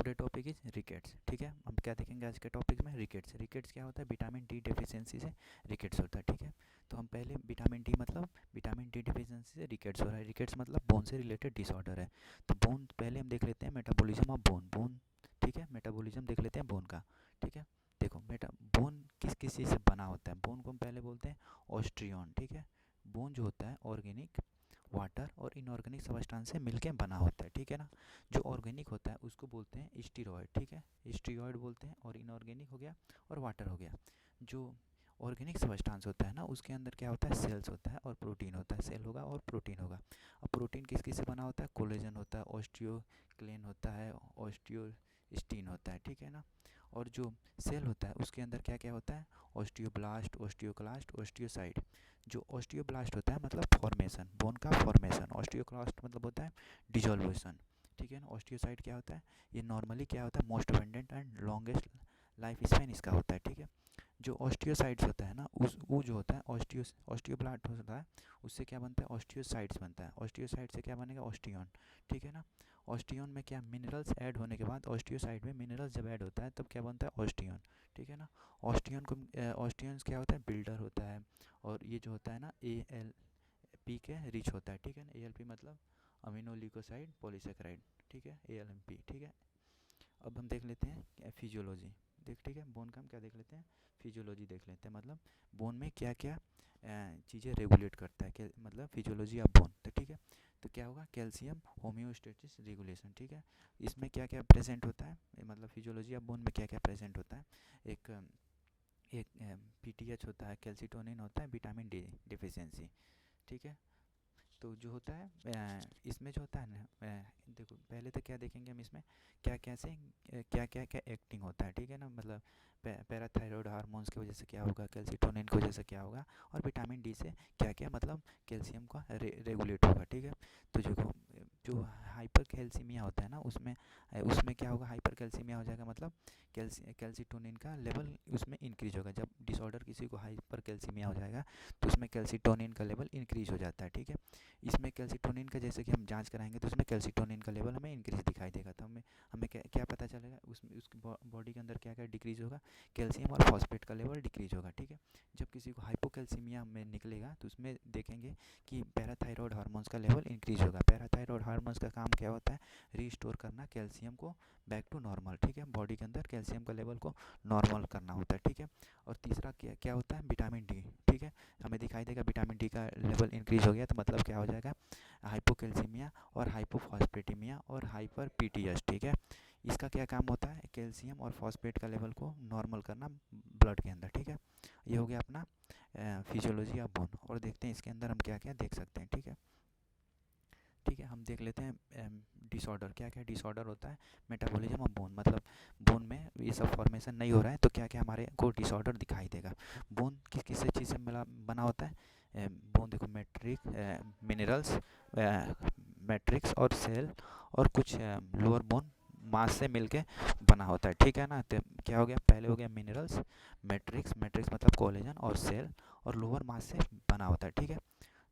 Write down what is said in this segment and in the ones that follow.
Today topic is rickets. ठीक है, हम क्या देखेंगे आज के टॉपिक में? रिकेट्स। रिकेट्स क्या होता है? विटामिन डी डेफिशिएंसी से रिकेट्स होता है। ठीक है, तो हम पहले विटामिन डी मतलब विटामिन डी डेफिशिएंसी से रिकेट्स हो रहा है। रिकेट्स मतलब बोन से रिलेटेड डिसऑर्डर है। तो बोन पहले हम देख लेते हैं, मेटाबॉलिज्म ऑफ बोन। बोन, ठीक है, मेटाबॉलिज्म देख लेते हैं बोन का। ठीक है, देखो बोन किस किस चीज़ से बना होता है? बोन को हम पहले बोलते हैं ऑस्ट्रियन। ठीक है, बोन जो होता है ऑर्गेनिक, वाटर और इनऑर्गेनिक सब्सटेंस से मिलके बना होता है। ठीक है ना, जो ऑर्गेनिक होता है उसको बोलते हैं स्टीरॉयड। ठीक है, स्टीरॉयड बोलते हैं, और इनऑर्गेनिक हो गया और वाटर हो गया। जो ऑर्गेनिक सब्सटेंस होता है ना, उसके अंदर क्या होता है? सेल्स होता है और प्रोटीन होता है। सेल होगा और प्रोटीन होगा। अब प्रोटीन किस किस से बना होता है? कोलेजन होता है, ऑस्टियोक्लेन होता है, ऑस्टियोस्टीन होता है। ठीक है ना, और जो सेल होता है उसके अंदर क्या क्या होता है? Osteoblast, osteoclast, osteocyte. जो ऑस्टियोब्लास्ट होता है मतलब फॉर्मेशन, बोन का फॉर्मेशन। ऑस्टियोक्लास्ट मतलब होता है डिजोल्वेशन। ठीक है ना, ऑस्टियोसाइट क्या होता है? ये नॉर्मली क्या होता है? Most abundant and longest life span इसका होता है। ठीक है, जो ऑस्टियोसाइट्स होता है ना, उस वो जो होता है ऑस्टियोब्लास्ट होता है, उससे क्या बनता है? ऑस्टियोसाइट्स बनता है। ऑस्टियोसाइट से क्या बनेगा? ऑस्टियन। ठीक है ना, ऑस्टियन में क्या मिनरल्स ऐड होने के बाद, ऑस्टियोसाइट में मिनरल्स जब ऐड होता है तब क्या बनता है? ऑस्टियन। ठीक है ना, ऑस्टियन को ऑस्टियंस क्या होता है? बिल्डर होता है। और ये जो होता है ना, ALP के रिच होता है। ठीक है ना, ALP मतलब अमीनो ल्यूकोसाइड पॉलीसेकेराइड। ठीक है, ALMP। ठीक है, अब हम देख लेते हैं फिजियोलॉजी। ठीक है, बोन का हम क्या देख लेते हैं? फिजियोलॉजी देख लेते हैं, मतलब बोन में क्या क्या चीज़ें रेगुलेट करता है, मतलब फिजियोलॉजी ऑफ बोन। तो ठीक है, तो क्या होगा? Calcium homeostasis regulation. ठीक है, इसमें क्या क्या प्रेजेंट होता है, मतलब फिजियोलॉजी ऑफ बोन में क्या क्या प्रेजेंट होता है? एक एक PTH होता है, कैल्सिटोनिन होता है, विटामिन डी डिफिशियंसी। ठीक है, तो जो होता है इसमें जो होता है ना, देखो पहले तो क्या देखेंगे हम इसमें, क्या कैसे क्या क्या क्या एक्टिंग होता है। ठीक है ना, मतलब पैराथायरॉयड हार्मोन्स की वजह से क्या होगा, कैल्सिटोनिन की वजह से क्या होगा, और विटामिन डी से क्या क्या मतलब कैल्शियम का रेगुलेट होगा। ठीक है, तो जो हाइपर कैल्सीमिया होता है ना, उसमें उसमें क्या होगा? हाइपर कैल्सीमिया हो जाएगा, मतलब कैल्सिटोनिन का लेवल उसमें इंक्रीज होगा। जब डिसऑर्डर किसी को हाइपर कैल्सीमिया हो जाएगा तो उसमें कैल्सिटोनिन का लेवल इंक्रीज हो जाता है। ठीक है, इसमें कैल्सिटोनिन का जैसे कि हम जांच कराएंगे तो उसमें कैल्सिटोनिन का लेवल हमें इंक्रीज दिखाई देगा। तो हमें हमें क्या पता चलेगा? उसमें उसकी बॉडी के अंदर क्या क्या डिक्रीज होगा? कैल्शियम और फॉस्फेट का लेवल डिक्रीज होगा। ठीक है, जब किसी को हाइपोकैल्सीमिया में निकलेगा तो उसमें देखेंगे कि पैराथायरॉयड हार्मोन्स का लेवल इंक्रीज होगा। पैराथायरॉयड हार्मोन्स का काम क्या होता है? रीस्टोर करना कैल्शियम को बैक टू नॉर्मल। ठीक है, बॉडी के अंदर कैल्शियम का लेवल को नॉर्मल करना होता है। ठीक है, और तीसरा क्या क्या होता है? Vitamin D. ठीक है, हमें दिखाई देगा विटामिन डी का लेवल इंक्रीज हो गया तो मतलब क्या हो जाएगा? हाइपोकैल्सीमिया और हाइपोफॉस्फेटेमिया और हाइपर PTS। ठीक है, इसका क्या काम होता है? कैल्शियम और फॉस्फेट का लेवल को नॉर्मल करना ब्लड के अंदर। ठीक है, ये हो गया अपना फिजियोलॉजी ऑफ बोन। और देखते हैं इसके अंदर हम क्या क्या देख सकते हैं। ठीक है, ठीक है, हम देख लेते हैं डिसऑर्डर। क्या क्या डिसऑर्डर होता है? मेटाबॉलिज्म ऑफ बोन, मतलब बोन में ये सब फॉर्मेशन नहीं हो रहा है तो क्या क्या हमारे को डिसऑर्डर दिखाई देगा। बोन किस किस चीज़ से मिला बना होता है? बोन देखो मिनरल्स, मैट्रिक्स और सेल और कुछ लोअर बोन मास से मिलके बना होता है। ठीक है ना, तो क्या हो गया? पहले हो गया मिनरल्स, मैट्रिक्स, मैट्रिक्स मतलब कोलेजन, और सेल और लोअर मास से बना होता है। ठीक है,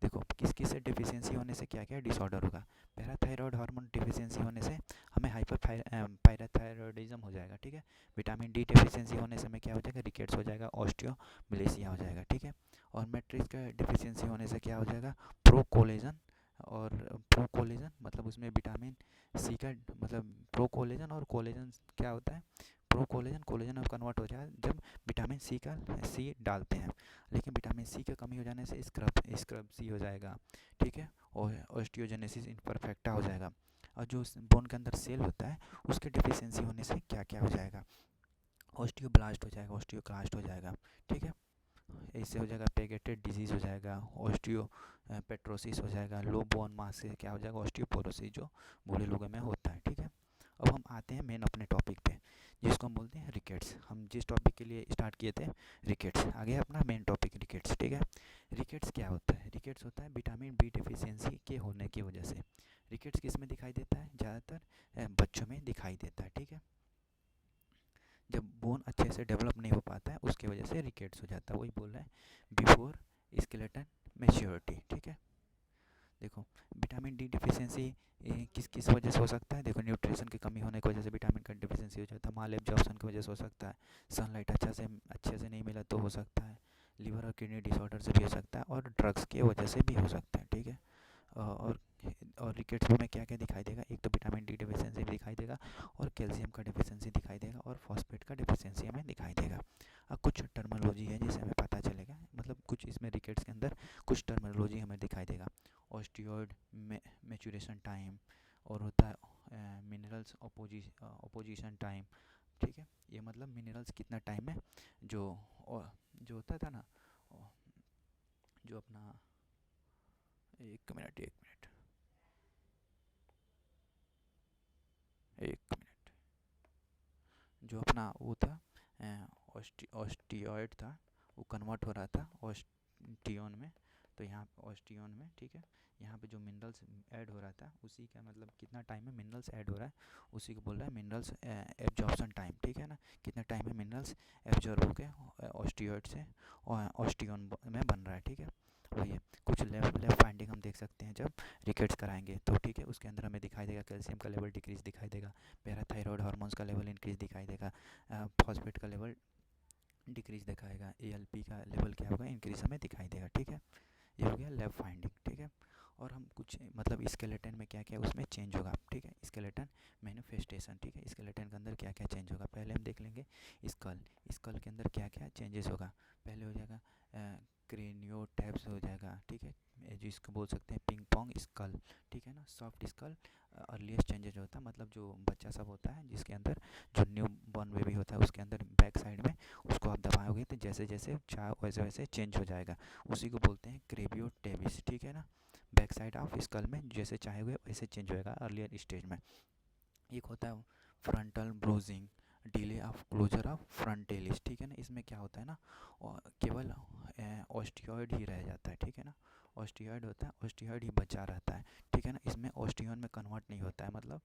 देखो किस किस से डिफिशियंसी होने से क्या क्या डिसऑर्डर होगा? पैराथायरॉयड हार्मोन डिफिशियंसी होने से हमें हाइपर पायराथायरॉयडिज्म हो जाएगा। ठीक है, विटामिन डी डिफिशियंसी होने से हमें क्या हो जाएगा? रिकेट्स हो जाएगा, ऑस्टियोमलेसिया हो जाएगा। ठीक है, और मैट्रिक्स का डिफिशियंसी होने से क्या हो जाएगा? प्रोकोलेजन। और प्रोकोलेजन मतलब उसमें विटामिन सी का, मतलब प्रोकोलेजन और कोलेजन क्या होता है? प्रोकोलेजन कोलेजन में कन्वर्ट हो जाए जब विटामिन सी डालते हैं। लेकिन विटामिन सी की कमी हो जाने से स्क्रब सी हो जाएगा। ठीक है, और ऑस्टियोजेनेसिस इम्परफेक्टा हो जाएगा। और जो बोन के अंदर सेल होता है उसके डिफिशियंसी होने से क्या क्या हो जाएगा? ऑस्टियोब्लास्ट हो जाएगा, ऑस्टियोक्लास्ट हो जाएगा। ठीक है, इससे हो जाएगा पेगेटेड डिजीज़ हो जाएगा, ऑस्टियो पेट्रोसिस हो जाएगा, लो बोन मास से क्या हो जाएगा? ऑस्टियोपोरोसिस, जो बूढ़े लोगों में होता है। ठीक है, अब हम आते हैं मेन अपने टॉपिक पे, जिसको हम बोलते हैं रिकेट्स। हम जिस टॉपिक के लिए स्टार्ट किए थे, रिकेट्स, आगे अपना मेन टॉपिक रिकेट्स। ठीक है, रिकेट्स क्या होता है? रिकेट्स होता है विटामिन बी डिफिशियंसी के होने की वजह से। रिकेट्स किस में दिखाई देता है? ज़्यादातर बच्चों में दिखाई देता है। ठीक है, जब बोन अच्छे से डेवलप नहीं हो पाता है उसकी वजह से रिकेट्स हो जाता है। वही बोल रहे हैं, बिफोर स्केलेटन मैच्योरिटी। ठीक है, देखो विटामिन डी डिफिशियंसी किस किस वजह से हो सकता है। देखो न्यूट्रिशन की कमी होने की वजह से विटामिन का डिफिशियंसी हो जाता है, माल एब्जॉर्प्शन की वजह से हो सकता है, सनलाइट अच्छे से नहीं मिला तो हो सकता है, लिवर और किडनी डिसऑर्डर से भी हो सकता है, और ड्रग्स की वजह से भी हो सकता है। ठीक है। और रिकेट्स में क्या क्या दिखाई देगा, एक तो विटामिन डी डिफिशियंसी दिखाई देगा, और कैल्शियम का डिफिशियंसी दिखाई देगा, और फॉस्फेट का डिफिशियंसी हमें दिखाई देगा। अब कुछ टर्मिनोलॉजी है जिसे हमें पता चलेगा, मतलब कुछ इसमें रिकेट्स के अंदर कुछ टर्मिनोलॉजी हमें दिखाई देगा। ऑस्टियोइड मैच्योरेशन टाइम, और होता है मिनरल्स अपोजिशन टाइम। ठीक है, ये मतलब मिनरल्स कितना टाइम है, जो जो होता था ना, जो अपना, एक मिनट एक मिनट एक मिनट, जो अपना वो था ऑस्टियोइड था, वो कन्वर्ट हो रहा था ऑस्टियोन में। तो यहाँ ऑस्टियोन में, ठीक है, यहाँ पे जो मिनरल्स ऐड हो रहा था उसी का मतलब कितना टाइम में मिनरल्स ऐड हो रहा है, उसी को बोल रहा है मिनरल्स एब्जॉर्प्शन टाइम। ठीक है ना, कितना टाइम में मिनरल्स एब्जॉर्ब होकर ऑस्टियोइड से ऑस्टियोन में बन रहा है। ठीक है, वही है। कुछ लेफ्ट फाइंडिंग हम देख सकते हैं जब रिकेट्स कराएंगे तो। ठीक है, उसके अंदर हमें दिखाई देगा कैल्शियम का लेवल डिक्रीज दिखाई देगा, पैराथायरॉयड हार्मोन्स का लेवल इंक्रीज दिखाई देगा, फॉस्फेट का लेवल डिक्रीज दिखाएगा, एएलपी का लेवल क्या होगा, इंक्रीज हमें दिखाई देगा। ठीक है, ये हो गया लैब फाइंडिंग। ठीक है, और हम कुछ मतलब स्केलेटन में क्या क्या उसमें चेंज होगा। ठीक है, स्केलेटन मैनिफेस्टेशन। ठीक है, स्केलेटन के अंदर क्या क्या चेंज होगा, पहले हम देख लेंगे स्कल। स्कल के अंदर क्या क्या चेंजेस होगा। पहले हो जाएगा क्रेनियो टैप्स हो जाएगा। ठीक है, जिसको बोल सकते हैं पिंग पोंग स्कल। ठीक है ना, सॉफ्ट स्कल अर्लीस्ट चेंजेज होता है, मतलब जो बच्चा सब होता है जिसके अंदर, जो न्यू बॉर्न बेबी होता है उसके अंदर बैक साइड में, उसको आप दबाओगे तो जैसे जैसे चाहे वैसे वैसे चेंज हो जाएगा, उसी को बोलते हैं क्रेबियो टेबिस। ठीक है ना, बैक साइड ऑफ स्कल में जैसे चाहेंगे वैसे चेंज होएगा अर्लियर स्टेज में। एक होता है frontal bossing, delay of closure of fontanelles. ठीक है ना, इसमें क्या होता है ना, केवल ऑस्टियोइड ही रह जाता है। ठीक है ना, ऑस्टियोइड होता है, ऑस्टियोइड ही बचा रहता है। ठीक है ना, इसमें ऑस्टियोन में कन्वर्ट नहीं होता है, मतलब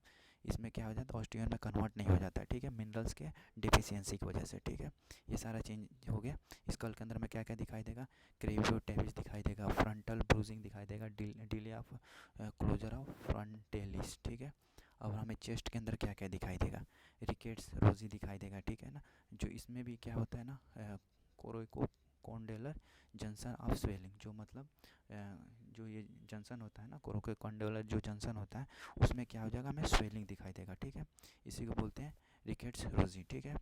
इसमें क्या हो जाता है, ऑस्टियोन में कन्वर्ट नहीं हो जाता है। ठीक है, मिनरल्स के डिफिशियंसी की वजह से। ठीक है, ये सारा चेंज हो गया। स्कल के अंदर में क्या क्या दिखाई देगा, क्रेबियोटेबिस दिखाई देगा, फ्रंटल ब्रूजिंग दिखाई देगा, delay of closure of fontanelles. ठीक है, अब हमें चेस्ट के अंदर क्या क्या दिखाई देगा, रिकेट्स रोजी दिखाई देगा। ठीक है ना, जो इसमें भी क्या होता है ना, कोरोको कॉन्डेलर जंक्शन ऑफ स्वेलिंग, जो मतलब जो ये जंक्शन होता है ना, कोरोको कॉन्डेलर जो जंक्शन होता है उसमें क्या हो जाएगा, हमें स्वेलिंग दिखाई देगा। ठीक है, इसी को बोलते हैं रिकेट्स रोजी। ठीक है,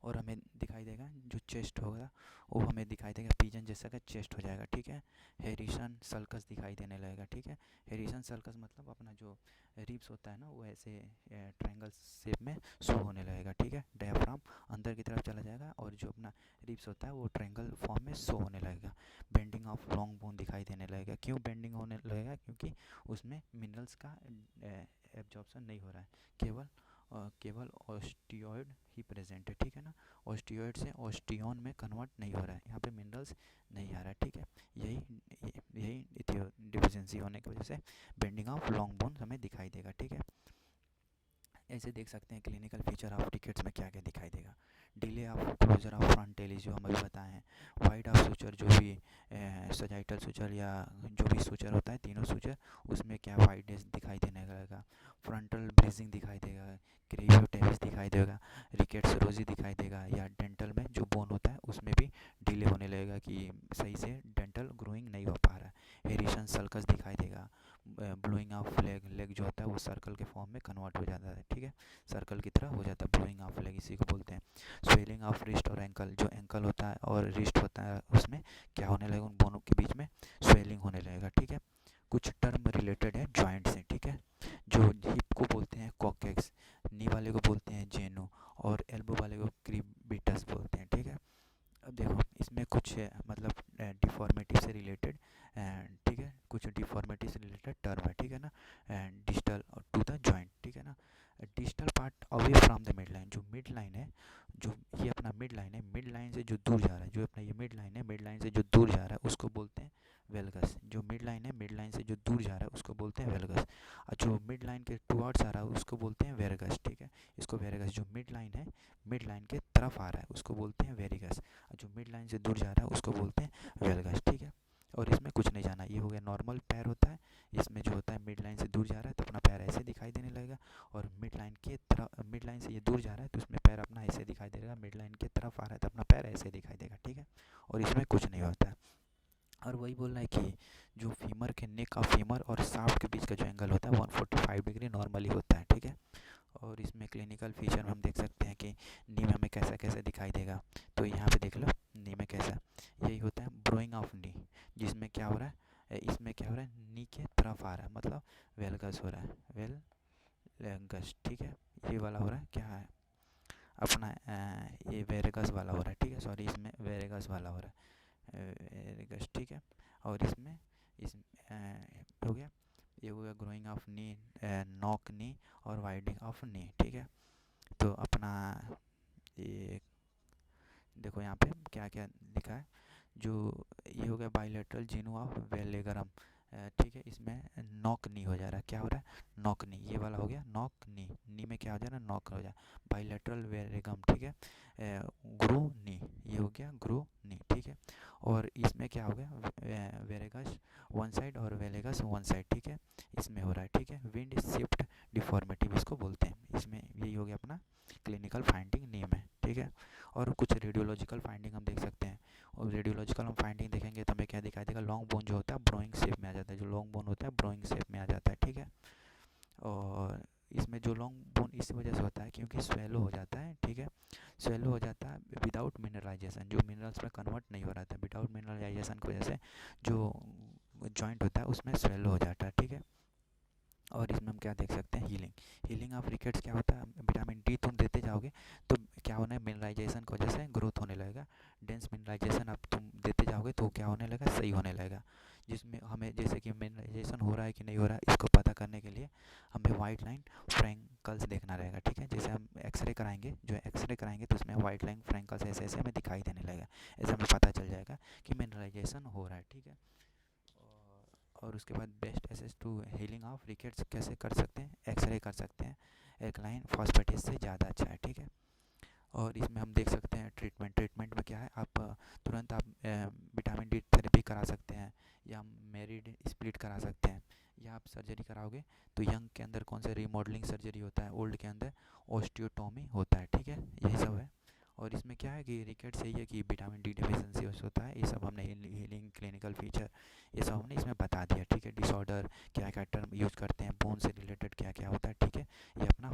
और हमें दिखाई देगा जो चेस्ट होगा वो हमें दिखाई देगा पिजन जैसा का चेस्ट हो जाएगा। ठीक है, हेरिसन सल्कस दिखाई देने लगेगा। ठीक है, हेरिसन सल्कस मतलब अपना जो रिब्स होता है ना वो ऐसे ट्रायंगल शेप में शो होने लगेगा। ठीक है, डायफ्राम अंदर की तरफ चला जाएगा और जो अपना रिब्स होता है वो ट्रायंगल फॉर्म में शो होने लगेगा। बेंडिंग ऑफ लॉन्ग बोन दिखाई देने लगेगा। क्यों बेंडिंग होने लगेगा, क्योंकि उसमें मिनरल्स का एब्जॉर्प्शन नहीं हो रहा है, केवल ऑस्टियोइड ही प्रेजेंट है। ठीक है ना, ऑस्टियोइड से ऑस्टियोन में कन्वर्ट नहीं हो रहा है, यहाँ पे मिनरल्स नहीं आ रहा है। ठीक है, यही यही डिफिशियंसी होने की वजह से बेंडिंग ऑफ लॉन्ग बोन हमें दिखाई देगा। ठीक है, ऐसे देख सकते हैं क्लिनिकल फीचर ऑफ रिकेट्स में क्या क्या दिखाई देगा। डिले ऑफ क्लोजर ऑफ फ्रंटेलिस जो हम अभी बताए हैं, वाइड ऑफ सूचर जो भी सजाइटल सूचर या जो भी सूचर होता है तीनों सूचर, उसमें क्या वाइडनेस दिखाई देने लगेगा, फ्रंटल ब्रीजिंग दिखाई देगा, क्रेवियोटेबिस दिखाई देगा, रिकेट्स रोजी दिखाई देगा, या डेंटल में जो बोन होता है उसमें भी डिले होने लगेगा कि सही से डेंटल ग्रोइंग नहीं हो पा रहा है, हेरिशन सल्कस दिखाई देगा, ब्लोइंग ऑफ लेग जो होता है वो सर्कल के फॉर्म में कन्वर्ट हो जाता है। ठीक है, सर्कल की तरह हो जाता है, ब्लोइंग ऑफ लेग इसी को बोलते हैं। स्वेलिंग ऑफ रिस्ट और एंकल, जो एंकल होता है और रिस्ट होता है उसमें क्या होने लगेगा, उन दोनों के बीच में स्वेलिंग होने लगेगा। ठीक है, कुछ टर्म रिलेटेड है जॉइंट से। ठीक है, जो हिप को बोलते हैं कॉकेक्स, नी वाले को बोलते हैं जेनो, और एल्बो वाले को क्रीबिटस बोलते हैं। ठीक है, अब देखो इसमें कुछ मतलब डिफॉर्मिटी से रिलेटेड, ठीक है, कुछ डिफॉर्मिटी से रिलेटेड टर्म है। ठीक है ना, डिस्टल टू द जॉइंट। ठीक है ना, distal part away from the mid line, जो मिड लाइन है, जो ये अपना मिड लाइन है, मिड लाइन से जो दूर जा रहा है, जो अपना ये मिड लाइन है, मिड लाइन से जो दूर जा रहा है उसको बोलते हैं वेलगस। जो मिड लाइन है, मिड लाइन से जो दूर जा रहा है उसको बोलते हैं वेलगस, और जो मिड लाइन के टुवर्ड्स आ रहा है उसको बोलते हैं वेरगस। ठीक है, इसको वेरगस, जो मिड लाइन है, मिड लाइन के तरफ आ रहा है उसको बोलते हैं वेरिगस, जो मिड लाइन से दूर जा रहा है उसको बोलते हैं वेलगस। ठीक है, और इसमें कुछ नहीं जाना। ये हो गया नॉर्मल पैर होता है, इसमें जो होता है मिड लाइन से दूर जा रहा है तो अपना पैर ऐसे दिखाई देने लगेगा, और मिड लाइन से ये दूर जा रहा है तो उसमें पैर अपना ऐसे दिखाई देगा, मिड लाइन की तरफ आ रहा है तो अपना पैर ऐसे दिखाई देगा, ठीक है। और इसमें कुछ नहीं होता है। और वही बोल रहा है कि जो फीमर के नेक ऑफ फीमर और शाफ्ट के बीच का जो एंगल होता है 145 डिग्री नॉर्मली होता है, ठीक है। और इसमें क्लिनिकल फीचर में हम देख सकते हैं कि नी में हमें कैसा कैसा दिखाई देगा। तो यहाँ पे देख लो नी में कैसा, यही होता है ब्रोइंग ऑफ नी, जिसमें क्या हो रहा है, इसमें क्या हो रहा है, नी के तरफ आ रहा है, मतलब वेलगस हो रहा है, वेलगस, ठीक है। ये वाला हो रहा है क्या है अपना, ये वेरेगस वाला हो रहा है, ठीक है, सॉरी इसमें वेरेगस वाला हो रहा है, वेरेगस, ठीक है। और इसमें इस हो गया, ये हो गया growing of knee, knock knee और वाइडिंग ऑफ नी, ठीक है। तो अपना ये देखो यहाँ पे क्या क्या लिखा है, जो ये हो गया बाइलेटरल जिनु ऑफ वेलेगरम, ठीक है। इसमें नॉक नी हो जा रहा है, क्या हो रहा है, नॉक नी, ये वाला हो गया नॉक नी, नी में क्या हो जा रहा है, नॉक हो जा, बाइलेटरल वेरेगम, ठीक है। ग्रू नी, ये हो गया ग्रू नी, ठीक है। और इसमें क्या हो गया, वेरेगस वन साइड और वेलेगस वन साइड, ठीक है, इसमें हो रहा है, ठीक है। विंड शिफ्ट डिफॉर्मिटी इसको बोलते हैं, इसमें यही हो गया अपना क्लिनिकल फाइंडिंग नी में, ठीक है। और कुछ रेडियोलॉजिकल फाइंडिंग हम देख सकते हैं, और रेडियोलॉजिकल हम फाइंडिंग देखेंगे तो हमें क्या दिखाई देगा, लॉन्ग बोन जो होता है ब्रोइंग शेप में आ जाता है, जो लॉन्ग बोन होता है ब्रोइंग शेप में आ जाता है, ठीक है। और इसमें जो लॉन्ग बोन इस वजह से होता है क्योंकि स्वेलो हो जाता है, ठीक है, स्वेलो हो जाता है विदाउट मिनरलाइजेशन, जो मिनरल्स में कन्वर्ट नहीं हो रहा था, विदाउट मिनरलाइजेशन की वजह से जो जॉइंट होता है उसमें स्वेलो हो जाता है, ठीक है। और इसमें हम क्या देख सकते हैं, हीलिंग, हीलिंग ऑफ रिकेट्स क्या होता है, विटामिन डी तुम देते जाओगे तो क्या होना है, मिनरलाइजेशन की वजह से ग्रोथ होने लगेगा, डेंस मिनरलाइजेशन अब तुम देते जाओगे तो क्या होने लगेगा, सही होने लगेगा। जिसमें हमें जैसे कि मिनरलाइजेशन हो रहा है कि नहीं हो रहा है इसको पता करने के लिए हमें वाइट लाइन फ्रैंकल्स देखना रहेगा, ठीक है। जैसे हम एक्सरे कराएंगे, जो एक्सरे कराएंगे तो उसमें वाइट लाइन फ्रैंकल्स ऐसे ऐसे हमें दिखाई देने लगेगा, ऐसे हमें पता चल जाएगा कि मिनरलाइजेशन हो रहा है, ठीक है। और उसके बाद best access to healing of rickets कैसे कर सकते हैं, एक्सरे कर सकते हैं, एल्कलाइन फॉस्फेटेस से ज़्यादा अच्छा है, ठीक है। और इसमें हम देख सकते हैं ट्रीटमेंट में क्या है, आप तुरंत आप विटामिन डी थेरेपी करा सकते हैं, या मेरिड स्प्लिट करा सकते हैं, या आप सर्जरी कराओगे तो यंग के अंदर कौन सा रीमॉडलिंग सर्जरी होता है, ओल्ड के अंदर ऑस्टियोटॉमी होता है, ठीक है, यही सब है। और इसमें क्या है कि रिकेट से ही है कि विटामिन डी डिफिशिएंसी होता है, ये सब हमने हीलिंग क्लिनिकल फीचर ये सब हमने इसमें बता दिया, ठीक है। डिसऑर्डर क्या क्या टर्म यूज़ करते हैं, बोन से रिलेटेड क्या क्या होता है, ठीक है, ये अपना